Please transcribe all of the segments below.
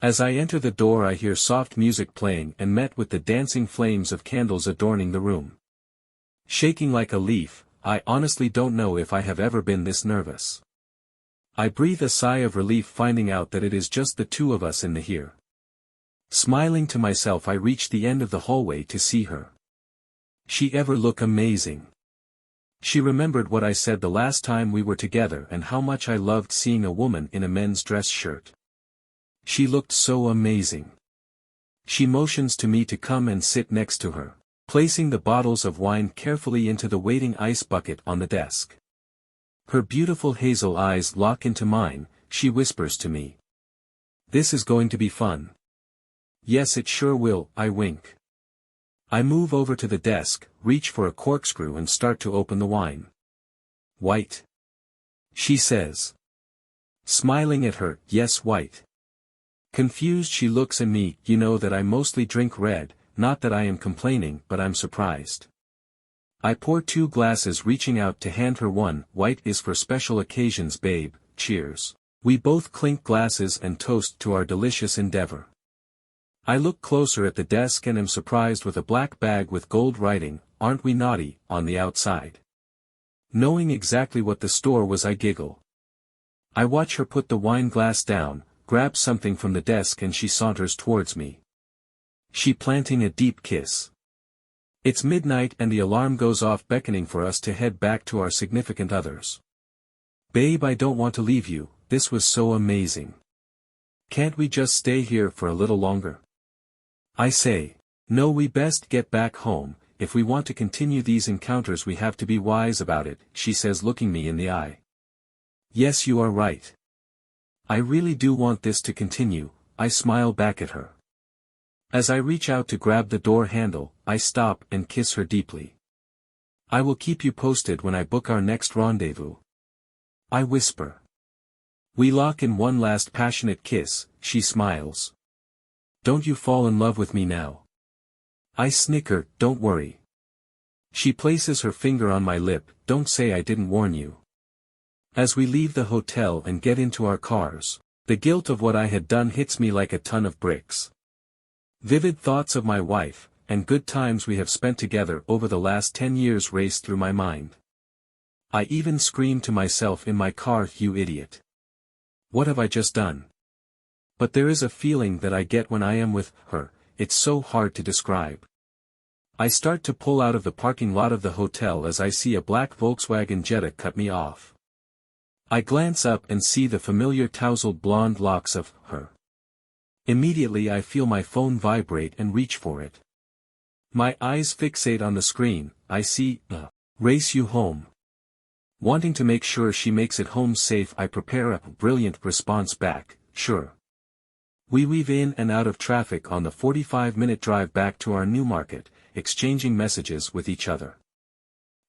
As I enter the door I hear soft music playing and met with the dancing flames of candles adorning the room. Shaking like a leaf, I honestly don't know if I have ever been this nervous. I breathe a sigh of relief finding out that it is just the two of us in the here. Smiling to myself I reach the end of the hallway to see her. She ever look amazing. She remembered what I said the last time we were together and how much I loved seeing a woman in a men's dress shirt. She looked so amazing. She motions to me to come and sit next to her, placing the bottles of wine carefully into the waiting ice bucket on the desk. Her beautiful hazel eyes lock into mine, she whispers to me. "This is going to be fun." "Yes, it sure will," I wink. I move over to the desk, reach for a corkscrew and start to open the wine. "White," she says. Smiling at her, "Yes, white." Confused she looks at me, "You know that I mostly drink red, not that I am complaining but I'm surprised." I pour 2 glasses reaching out to hand her one. "White is for special occasions babe, cheers." We both clink glasses and toast to our delicious endeavor. I look closer at the desk and am surprised with a black bag with gold writing, "Aren't we naughty," on the outside. Knowing exactly what the store was I giggle. I watch her put the wine glass down, grab something from the desk and she saunters towards me. She planting a deep kiss. It's midnight and the alarm goes off beckoning for us to head back to our significant others. "Babe, I don't want to leave you, this was so amazing. Can't we just stay here for a little longer?" I say. "No, we best get back home, if we want to continue these encounters we have to be wise about it," she says looking me in the eye. "Yes, you are right. I really do want this to continue," I smile back at her. As I reach out to grab the door handle, I stop and kiss her deeply. "I will keep you posted when I book our next rendezvous," I whisper. We lock in one last passionate kiss, she smiles. "Don't you fall in love with me now?" I snicker, "Don't worry." She places her finger on my lip, "Don't say I didn't warn you." As we leave the hotel and get into our cars, the guilt of what I had done hits me like a ton of bricks. Vivid thoughts of my wife, and good times we have spent together over the last 10 years race through my mind. I even scream to myself in my car, "You idiot. What have I just done?" But there is a feeling that I get when I am with her, it's so hard to describe. I start to pull out of the parking lot of the hotel as I see a black Volkswagen Jetta cut me off. I glance up and see the familiar tousled blonde locks of her. Immediately I feel my phone vibrate and reach for it. My eyes fixate on the screen, I see, "Race you home." Wanting to make sure she makes it home safe I prepare a brilliant response back, "Sure." We weave in and out of traffic on the 45-minute drive back to our new market, exchanging messages with each other.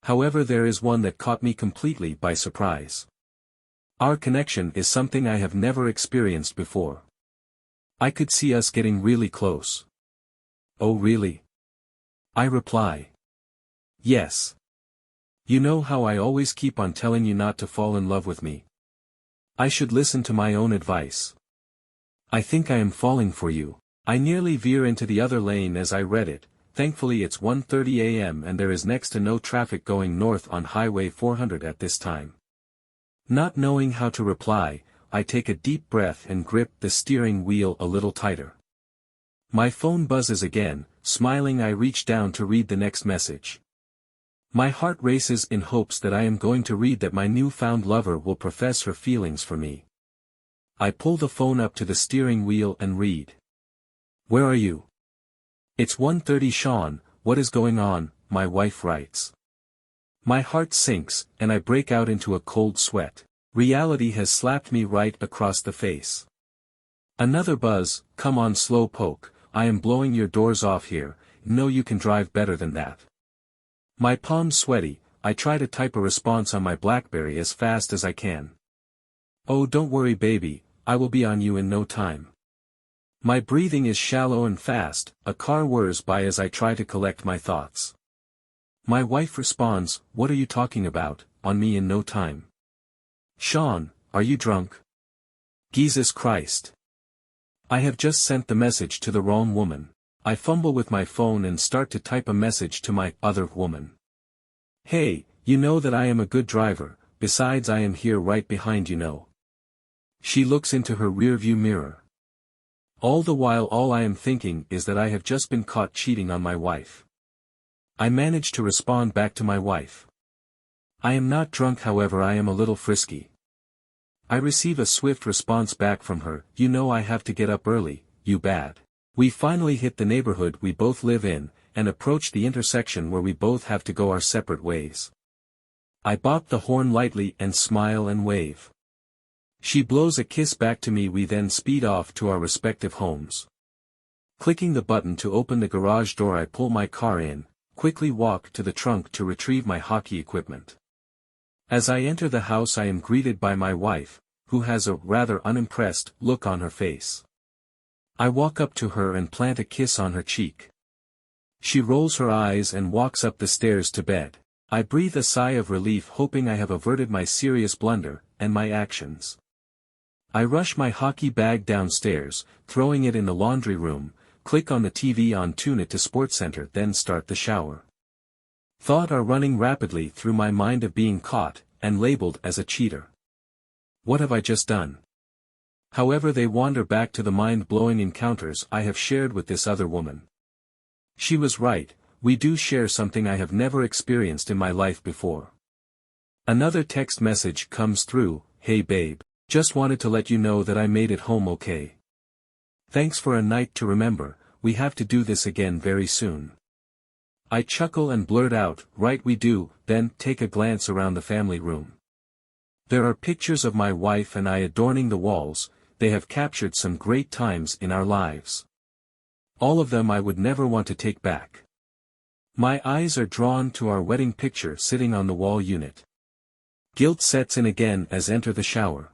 However, there is one that caught me completely by surprise. Our connection is something I have never experienced before. I could see us getting really close. "Oh really?" I reply. "Yes. You know how I always keep on telling you not to fall in love with me. I should listen to my own advice. I think I am falling for you." I nearly veer into the other lane as I read it. Thankfully it's 1:30 a.m. and there is next to no traffic going north on Highway 400 at this time. Not knowing how to reply, I take a deep breath and grip the steering wheel a little tighter. My phone buzzes again, smiling I reach down to read the next message. My heart races in hopes that I am going to read that my newfound lover will profess her feelings for me. I pull the phone up to the steering wheel and read. "Where are you?" "It's 1:30 Sean, what is going on?" my wife writes. My heart sinks, and I break out into a cold sweat. Reality has slapped me right across the face. Another buzz, "Come on slowpoke, I am blowing your doors off here, know you can drive better than that." My palms sweaty, I try to type a response on my BlackBerry as fast as I can. "Oh don't worry baby, I will be on you in no time." My breathing is shallow and fast, a car whirs by as I try to collect my thoughts. My wife responds, "What are you talking about, on me in no time? Sean, are you drunk? Jesus Christ. I have just sent the message to the wrong woman. I fumble with my phone and start to type a message to my other woman. Hey, you know that I am a good driver, besides I am here right behind you know. She looks into her rearview mirror. All the while all I am thinking is that I have just been caught cheating on my wife. I manage to respond back to my wife. I am not drunk, however I am a little frisky. I receive a swift response back from her, you know I have to get up early, you bad. We finally hit the neighborhood we both live in, and approach the intersection where we both have to go our separate ways. I bop the horn lightly and smile and wave. She blows a kiss back to me. We then speed off to our respective homes. Clicking the button to open the garage door, I pull my car in, quickly walk to the trunk to retrieve my hockey equipment. As I enter the house I am greeted by my wife, who has a rather unimpressed look on her face. I walk up to her and plant a kiss on her cheek. She rolls her eyes and walks up the stairs to bed. I breathe a sigh of relief, hoping I have averted my serious blunder, and my actions. I rush my hockey bag downstairs, throwing it in the laundry room, click on the TV on Tune It to SportsCenter, then start the shower. Thoughts are running rapidly through my mind of being caught, and labeled as a cheater. What have I just done? However, they wander back to the mind-blowing encounters I have shared with this other woman. She was right, we do share something I have never experienced in my life before. Another text message comes through, hey babe. Just wanted to let you know that I made it home okay. Thanks for a night to remember, we have to do this again very soon. I chuckle and blurt out, right we do, then take a glance around the family room. There are pictures of my wife and I adorning the walls. They have captured some great times in our lives. All of them I would never want to take back. My eyes are drawn to our wedding picture sitting on the wall unit. Guilt sets in again as enter the shower.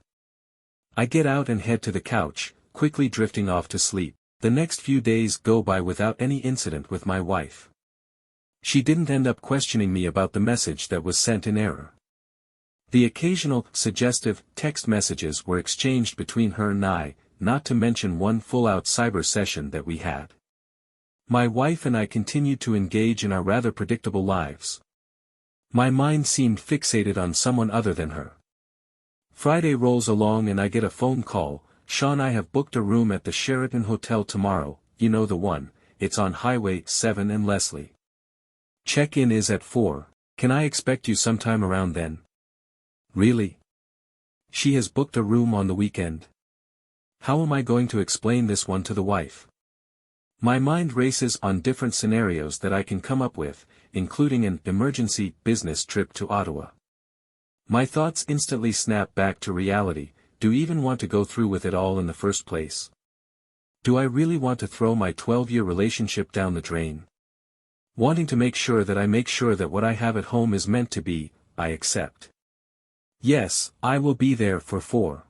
I get out and head to the couch, quickly drifting off to sleep. The next few days go by without any incident with my wife. She didn't end up questioning me about the message that was sent in error. The occasional, suggestive, text messages were exchanged between her and I, not to mention one full-out cyber session that we had. My wife and I continued to engage in our rather predictable lives. My mind seemed fixated on someone other than her. Friday rolls along and I get a phone call, Sean, I have booked a room at the Sheraton Hotel tomorrow, you know the one, it's on Highway 7 and Leslie. Check-in is at 4, can I expect you sometime around then? Really? She has booked a room on the weekend. How am I going to explain this one to the wife? My mind races on different scenarios that I can come up with, including an emergency business trip to Ottawa. My thoughts instantly snap back to reality. Do you even want to go through with it all in the first place? Do I really want to throw my 12-year relationship down the drain? Wanting to make sure that what I have at home is meant to be, I accept. Yes, I will be there for 4.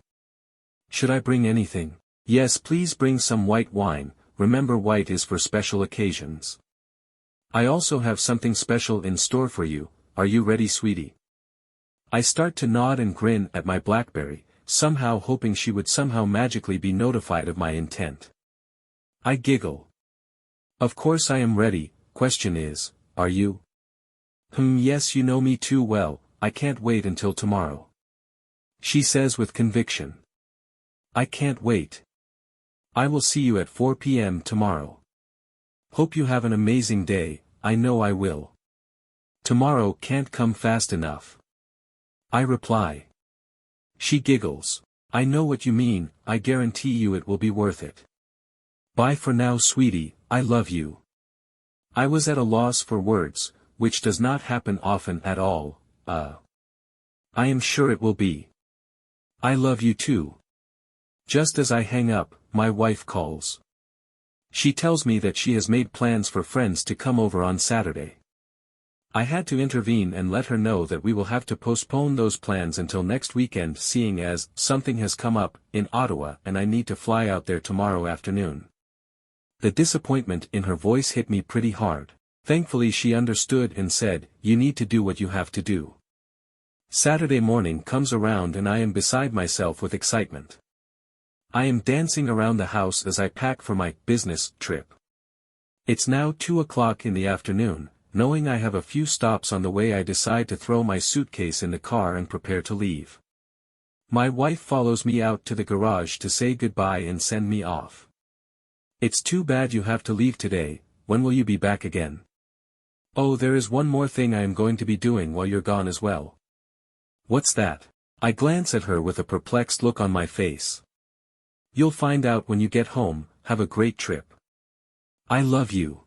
Should I bring anything? Yes, please bring some white wine, remember white is for special occasions. I also have something special in store for you, are you ready, sweetie? I start to nod and grin at my BlackBerry, somehow hoping she would somehow magically be notified of my intent. I giggle. Of course I am ready, question is, are you? Yes, you know me too well, I can't wait until tomorrow. She says with conviction. I can't wait. I will see you at 4 p.m. tomorrow. Hope you have an amazing day, I know I will. Tomorrow can't come fast enough. I reply. She giggles. I know what you mean, I guarantee you it will be worth it. Bye for now, sweetie, I love you. I was at a loss for words, which does not happen often at all. I am sure it will be. I love you too. Just as I hang up, my wife calls. She tells me that she has made plans for friends to come over on Saturday. I had to intervene and let her know that we will have to postpone those plans until next weekend, seeing as something has come up in Ottawa and I need to fly out there tomorrow afternoon. The disappointment in her voice hit me pretty hard. Thankfully she understood and said, you need to do what you have to do. Saturday morning comes around and I am beside myself with excitement. I am dancing around the house as I pack for my business trip. It's now 2 o'clock in the afternoon. Knowing I have a few stops on the way, I decide to throw my suitcase in the car and prepare to leave. My wife follows me out to the garage to say goodbye and send me off. It's too bad you have to leave today. When will you be back again? Oh, there is one more thing I am going to be doing while you're gone as well. What's that? I glance at her with a perplexed look on my face. You'll find out when you get home. Have a great trip. I love you.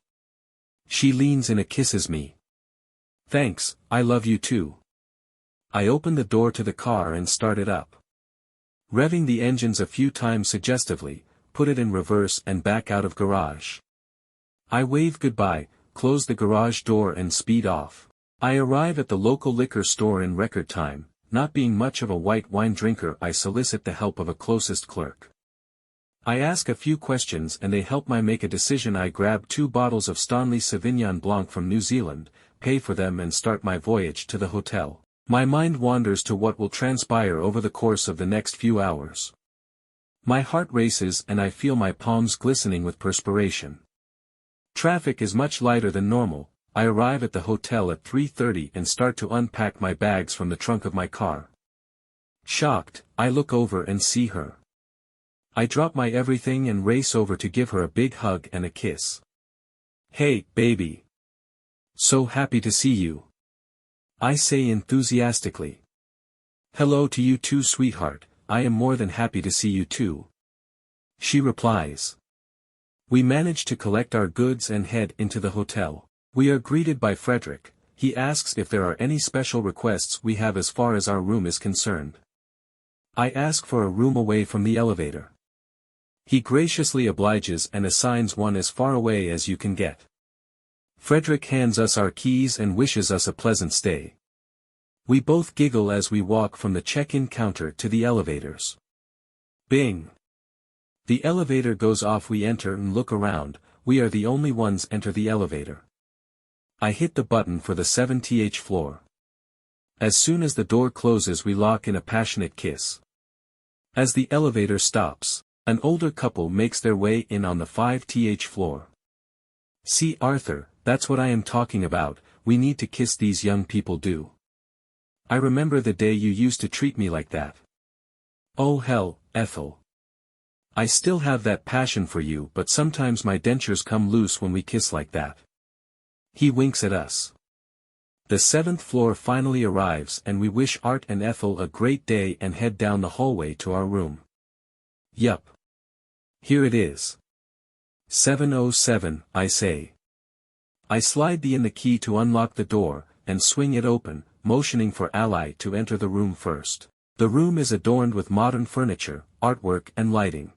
She leans in and kisses me. Thanks, I love you too. I open the door to the car and start it up. Revving the engines a few times suggestively, put it in reverse and back out of garage. I wave goodbye, close the garage door and speed off. I arrive at the local liquor store in record time. Not being much of a white wine drinker, I solicit the help of a closest clerk. I ask a few questions and they help me make a decision. I grab 2 bottles of Stanley Sauvignon Blanc from New Zealand, pay for them and start my voyage to the hotel. My mind wanders to what will transpire over the course of the next few hours. My heart races and I feel my palms glistening with perspiration. Traffic is much lighter than normal. I arrive at the hotel at 3:30 and start to unpack my bags from the trunk of my car. Shocked, I look over and see her. I drop my everything and race over to give her a big hug and a kiss. Hey, baby. So happy to see you. I say enthusiastically. Hello to you too, sweetheart, I am more than happy to see you too. She replies. We manage to collect our goods and head into the hotel. We are greeted by Frederick. He asks if there are any special requests we have as far as our room is concerned. I ask for a room away from the elevator. He graciously obliges and assigns one as far away as you can get. Frederick hands us our keys and wishes us a pleasant stay. We both giggle as we walk from the check-in counter to the elevators. Bing! The elevator goes off. We enter and look around. We are the only ones enter the elevator. I hit the button for the 7th floor. As soon as the door closes, we lock in a passionate kiss. As the elevator stops, an older couple makes their way in on the 5th floor. See, Arthur, that's what I am talking about. We need to kiss, these young people do. I remember the day you used to treat me like that. Oh hell, Ethel. I still have that passion for you, but sometimes my dentures come loose when we kiss like that. He winks at us. The 7th floor finally arrives and we wish Art and Ethel a great day and head down the hallway to our room. Yup. Here it is. 707, I say. I slide in the key to unlock the door, and swing it open, motioning for Ally to enter the room first. The room is adorned with modern furniture, artwork and lighting.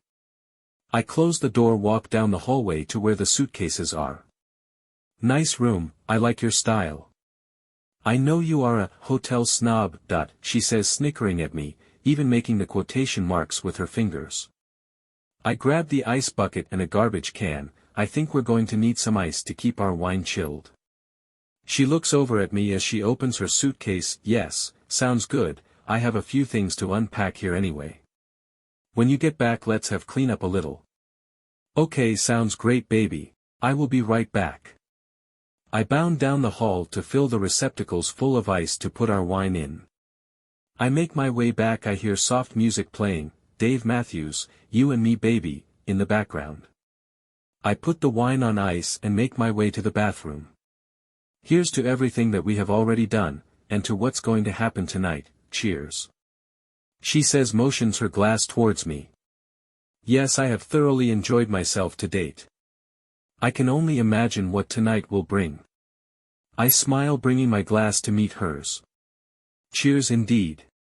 I close the door, walk down the hallway to where the suitcases are. Nice room, I like your style. I know you are a hotel snob. She says, snickering at me, even making the quotation marks with her fingers. I grab the ice bucket and a garbage can. I think we're going to need some ice to keep our wine chilled. She looks over at me as she opens her suitcase. Yes, sounds good, I have a few things to unpack here anyway. When you get back, let's have clean up a little. Okay, sounds great, baby. I will be right back. I bound down the hall to fill the receptacles full of ice to put our wine in. I make my way back. I hear soft music playing, Dave Matthews, You and Me Baby, in the background. I put the wine on ice and make my way to the bathroom. Here's to everything that we have already done, and to what's going to happen tonight. Cheers. She says, motions her glass towards me. Yes, I have thoroughly enjoyed myself to date. I can only imagine what tonight will bring. I smile, bringing my glass to meet hers. Cheers indeed.